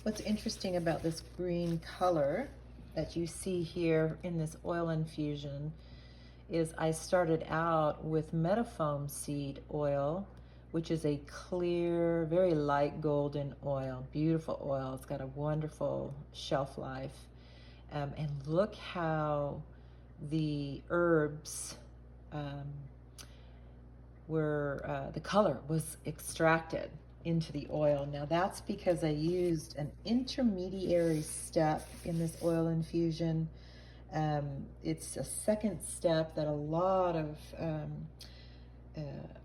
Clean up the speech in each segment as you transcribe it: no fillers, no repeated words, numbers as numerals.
What's interesting about this green color that you see here in this oil infusion is I started out with metafoam seed oil, which is a clear, very light golden oil, beautiful oil. It's got a wonderful shelf life. And look how the herbs the color was extracted into the oil. Now that's because I used an intermediary step in this oil infusion. It's a second step that a lot of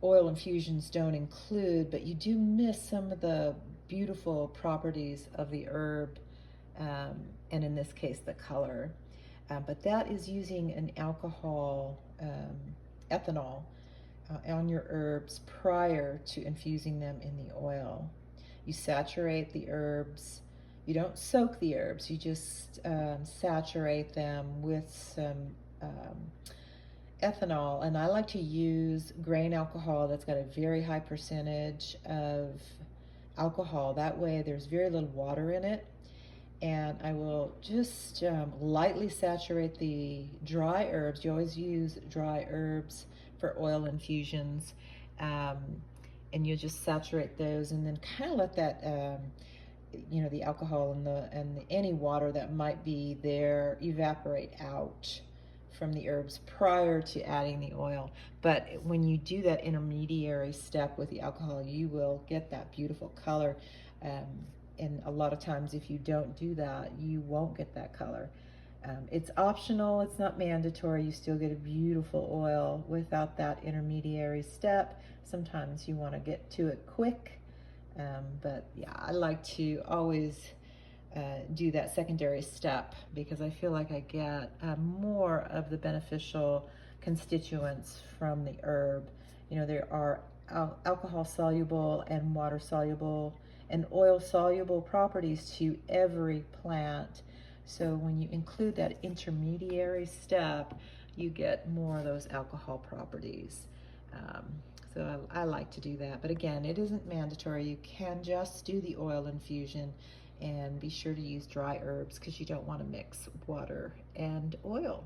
oil infusions don't include, but you do miss some of the beautiful properties of the herb, and in this case the color. But that is using an alcohol, ethanol, on your herbs prior to infusing them in the oil. You saturate the herbs. You don't soak the herbs, you just saturate them with some ethanol. And I like to use grain alcohol that's got a very high percentage of alcohol. That way there's very little water in it. And I will just lightly saturate the dry herbs. You always use dry herbs for oil infusions, and you just saturate those, and then kind of let that, the alcohol and any water that might be there evaporate out from the herbs prior to adding the oil. But when you do that intermediary step with the alcohol, you will get that beautiful color. And a lot of times if you don't do that, you won't get that color. It's optional, it's not mandatory. You still get a beautiful oil without that intermediary step. Sometimes you want to get to it quick, but yeah, I like to always do that secondary step because I feel like I get more of the beneficial constituents from the herb. You know, there are alcohol soluble and water soluble and oil soluble properties to every plant. So when you include that intermediary step, you get more of those alcohol properties. So I like to do that. But again, it isn't mandatory. You can just do the oil infusion, and be sure to use dry herbs because you don't want to mix water and oil.